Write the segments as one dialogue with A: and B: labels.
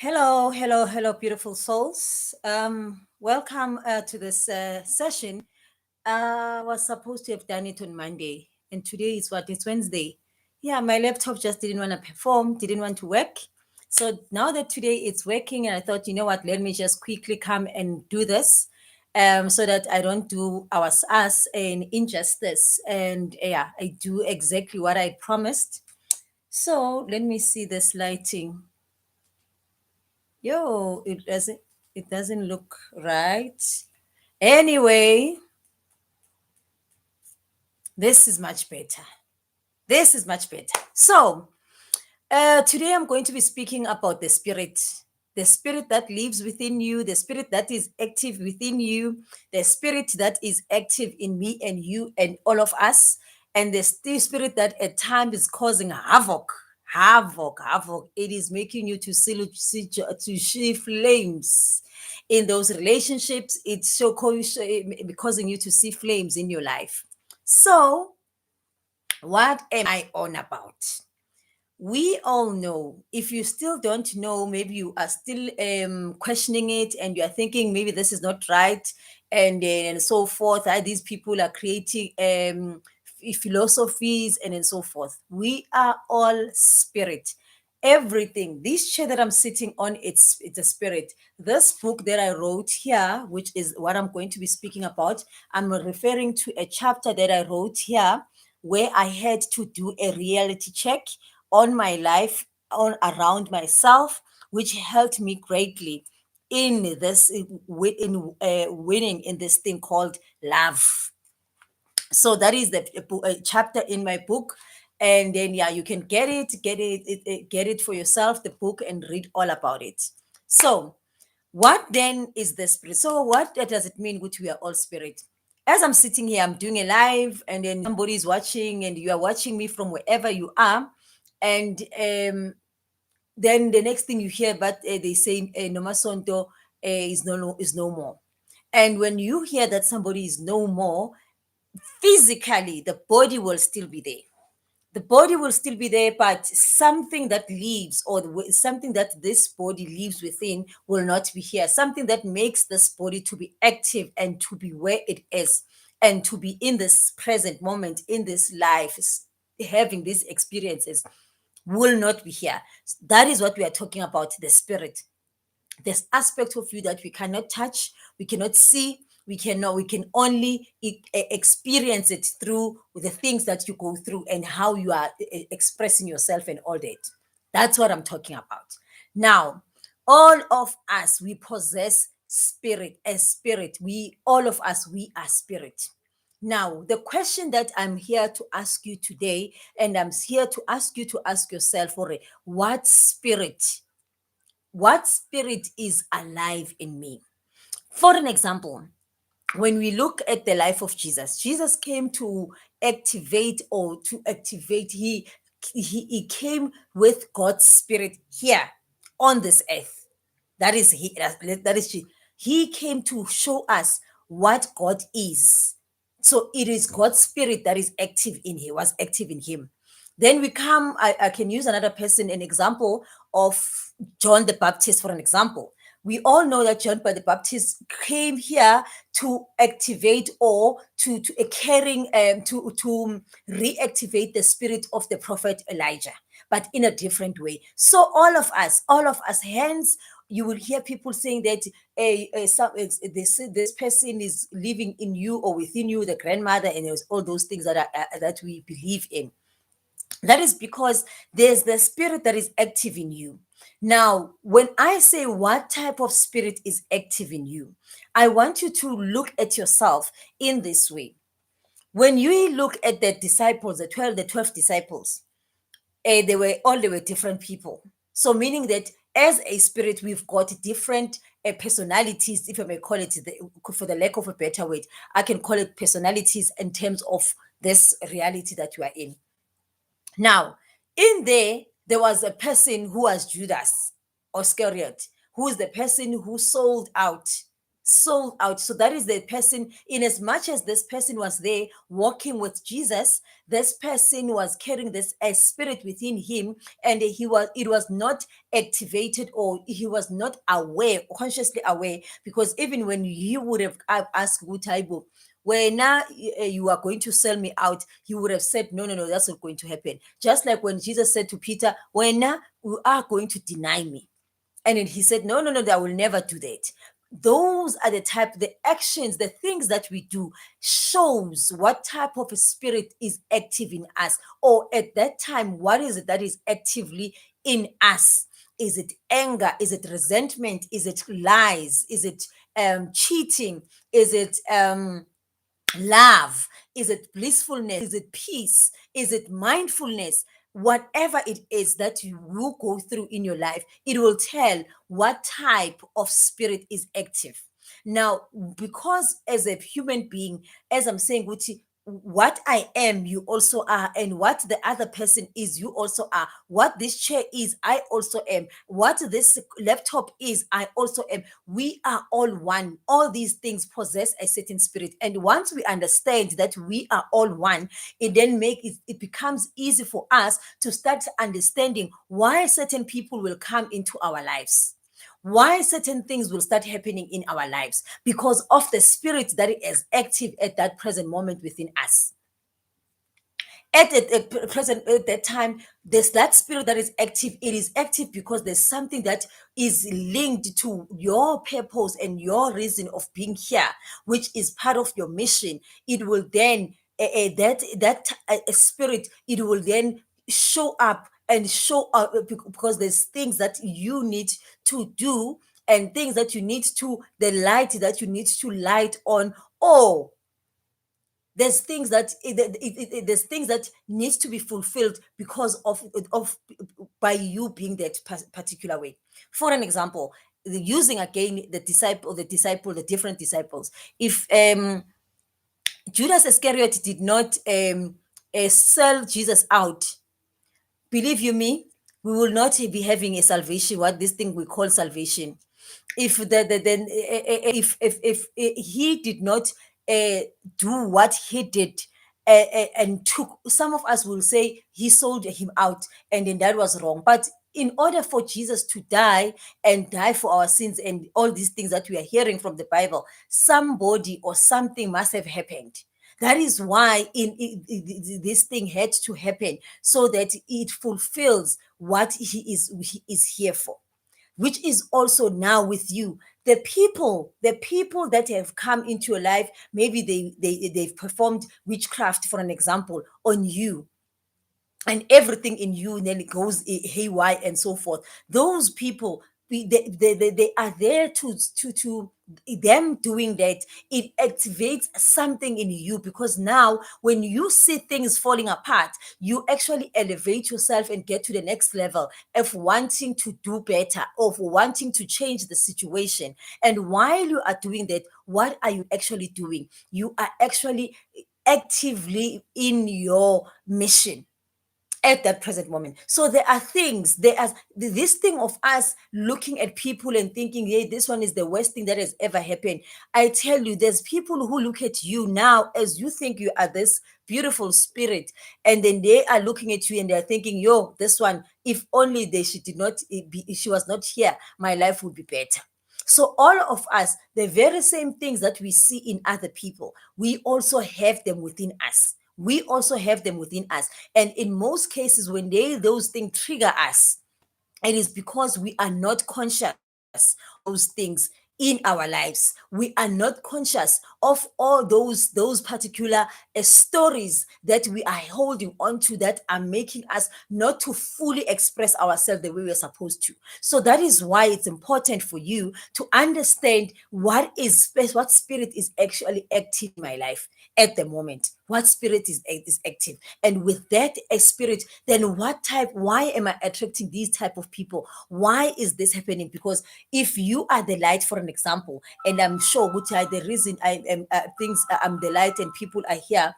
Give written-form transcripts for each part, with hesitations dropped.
A: Hello, beautiful souls. Welcome to this session. Was supposed to have done it on Monday, and today is what? It's Wednesday. Yeah, my laptop just didn't want to perform, didn't want to work. So now that today it's working, and I thought, you know what? Let me just quickly come and do this, so that I don't do us an injustice, and yeah, I do exactly what I promised. So let me see this lighting. Yo, it doesn't look right. Anyway, this is much better. This is much better. So, today I'm going to be speaking about the spirit that lives within you, the spirit that is active within you, the spirit that is active in me and you and all of us, and the spirit that at times is causing havoc. It is making you to see flames in those relationships. It's causing you to see flames in your life. So, what am I on about? We all know. If you still don't know, maybe you are still questioning it and you are thinking maybe this is not right, and so forth. These people are creating philosophies and so forth. We are all spirit. Everything, this chair that I'm sitting on, it's a spirit. This book that I wrote here, which is what I'm going to be speaking about, I'm referring to a chapter that I wrote here where I had to do a reality check on my life, on around myself, which helped me greatly in this winning in this thing called love. So that is the chapter in my book, and then yeah, you can get it for yourself, the book, and read all about it. So what then is the spirit? So what does it mean which we are all spirit? As I'm sitting here, I'm doing a live, and then somebody is watching, and you are watching me from wherever you are, and then the next thing you hear, but they say Nomasonto is no more. And when you hear that somebody is no more, physically the body will still be there. The body will still be there, but something that lives, or something that this body lives within, will not be here. Something that makes this body to be active and to be where it is, and to be in this present moment, in this life, having these experiences, will not be here. That is what we are talking about, the spirit. There's aspect of you that we cannot touch, we cannot see, we can only experience it through the things that you go through and how you are expressing yourself and all that. That's what I'm talking about. Now, all of us, we possess spirit, a spirit. All of us, we are spirit. Now, the question that I'm here to ask you today, and I'm here to ask you to ask yourself, what spirit is alive in me? For an example, when we look at the life of Jesus came to activate, he came with God's spirit here on this earth. He came to show us what God is. So it is God's spirit that is active in him, was active in him. Then I can use another person, an example of John the Baptist, for an example. We all know that John the Baptist came here to activate, or to carrying to reactivate the spirit of the prophet Elijah, but in a different way. So all of us, hence you will hear people saying that this person is living in you or within you, the grandmother, and there's all those things that we believe in. That is because there's the spirit that is active in you. Now, when I say what type of spirit is active in you, I want you to look at yourself in this way. When you look at the disciples, the 12 disciples, they were different people. So meaning that as a spirit, we've got different personalities, if I may call it, for the lack of a better word, I can call it personalities in terms of this reality that we are in. Now, in there was a person who was Judas Iscariot, who is the person who sold out sold out. So that is the person, in as much as this person was there walking with Jesus, this person was carrying this a spirit within him, and it was not activated, or he was not aware, consciously aware, because even when he would have asked Gutaibo, when now you are going to sell me out, he would have said, no, no, no, that's not going to happen. Just like when Jesus said to Peter, when now you are going to deny me. And then he said, no, no, no, I will never do that. Those are the actions, the things that we do shows what type of a spirit is active in us. Or at that time, what is it that is actively in us? Is it anger? Is it resentment? Is it lies? Is it cheating? Is it love? Is it blissfulness? Is it peace? Is it mindfulness? Whatever it is that you will go through in your life, it will tell what type of spirit is active. Now, because as a human being, as I'm saying, Guti, what I am, you also are, and what the other person is, you also are. What this chair is, I also am. What this laptop is, I also am. We are all one. All these things possess a certain spirit, and once we understand that we are all one, it then it becomes easy for us to start understanding why certain people will come into our lives, why certain things will start happening in our lives, because of the spirit that is active at that present moment within us. At present, at that time, there's that spirit that is active. It is active because there's something that is linked to your purpose and your reason of being here, which is part of your mission. It will then spirit, it will then show up and show up, because there's things that you need to do, and things that you need to, the light that you need to light on. Or there's things that there's things that needs to be fulfilled because of by you being that particular way. For an example, using again the different disciples. If Judas Iscariot did not sell Jesus out, believe you me, we will not be having a salvation, what this thing we call salvation. If if he did not uh, do what he did, and took, some of us will say he sold him out, and then that was wrong. But in order for Jesus to die and die for our sins and all these things that we are hearing from the Bible, somebody or something must have happened. That is why this thing had to happen, so that it fulfills what he is here for, which is also now with you. The people that have come into your life, maybe they've performed witchcraft, for an example, on you, and everything in you, and then it goes haywire and so forth. Those people, they are there to them doing that. It activates something in you, because now when you see things falling apart, you actually elevate yourself and get to the next level of wanting to do better, of wanting to change the situation. And while you are doing that, what are you actually doing? You are actually actively in your mission at that present moment. So there are things, there are this thing of us looking at people and thinking, hey, this one is the worst thing that has ever happened. I tell you, there's people who look at you now as you think you are this beautiful spirit, and then they are looking at you and they're thinking, yo, this one, if only she did not be, if she was not here, my life would be better. So all of us, the very same things that we see in other people, we also have them within us. We also have them within us. And in most cases, when those things trigger us, it is because we are not conscious of those things in our lives. We are not conscious of all those particular stories that we are holding on to, that are making us not to fully express ourselves the way we're supposed to. So that is why it's important for you to understand what spirit is actually active in my life at the moment. What spirit is active, and with that spirit, then why am I attracting these type of people? Why is this happening? Because if you are the light, for an example, and I'm sure which are the reason I am things I'm the light and people are here,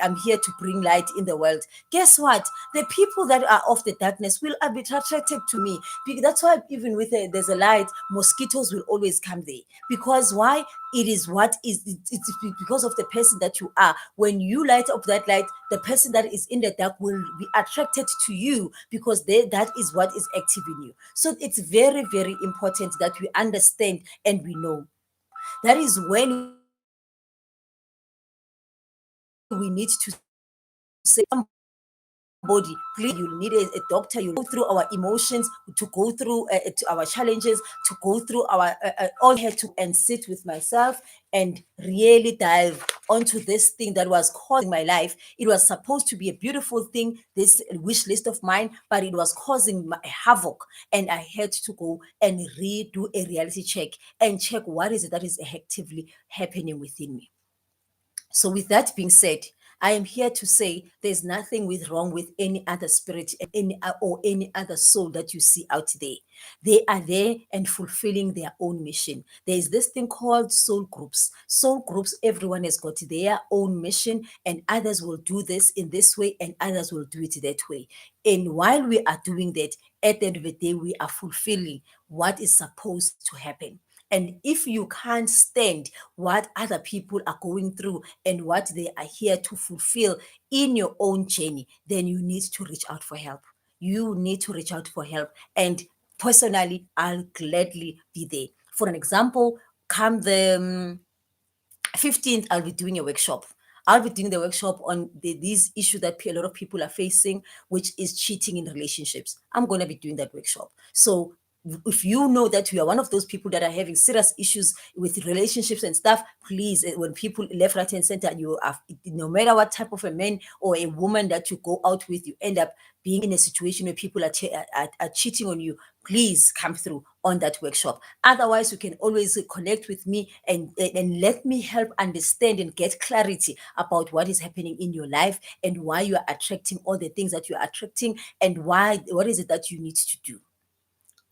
A: I'm here to bring light in the world. Guess what? The people that are of the darkness will be attracted to me. That's why even with there's a light, mosquitoes will always come there. Because why? It is what is it's because of the person that you are. When you light up that light, the person that is in the dark will be attracted to you, because that is what is active in you. So it's very, very important that we understand and we know. That is when we need to say somebody, please, you'll need a doctor. You'll go through our emotions, to go through to our challenges, to go through our all had to and sit with myself and really dive onto this thing that was causing my life. It was supposed to be a beautiful thing, this wish list of mine, but it was causing havoc. And I had to go and redo a reality check and check what is it that is actively happening within me. So, with that being said, I am here to say there's nothing wrong with any other spirit, or any other soul that you see out there. They are there and fulfilling their own mission. There is this thing called soul groups. Soul groups, everyone has got their own mission, and others will do this in this way, and others will do it that way. And while we are doing that, at the end of the day, we are fulfilling what is supposed to happen. And if you can't stand what other people are going through and what they are here to fulfill in your own journey, then you need to reach out for help. You need to reach out for help. And personally, I'll gladly be there. For an example, come the 15th, I'll be doing a workshop. I'll be doing the workshop on these issues that a lot of people are facing, which is cheating in relationships. I'm going to be doing that workshop. So if you know that you are one of those people that are having serious issues with relationships and stuff, please, when people left, right, and center, you are, no matter what type of a man or a woman that you go out with, you end up being in a situation where people are cheating on you, please come through on that workshop. Otherwise, you can always connect with me and let me help understand and get clarity about what is happening in your life and why you are attracting all the things that you are attracting, and what is it that you need to do.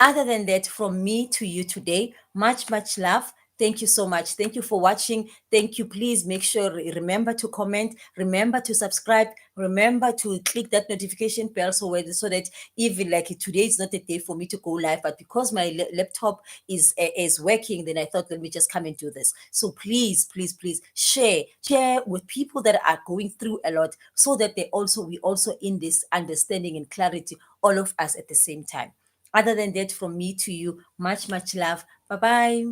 A: Other than that, from me to you today, much, much love. Thank you so much. Thank you for watching. Thank you. Please make sure, remember to comment, remember to subscribe, remember to click that notification bell so that even like today is not a day for me to go live, but because my laptop is working, then I thought, let me just come and do this. So please, please, please share with people that are going through a lot, so that we also in this understanding and clarity, all of us at the same time. Other than that, from me to you, much, much love. Bye bye.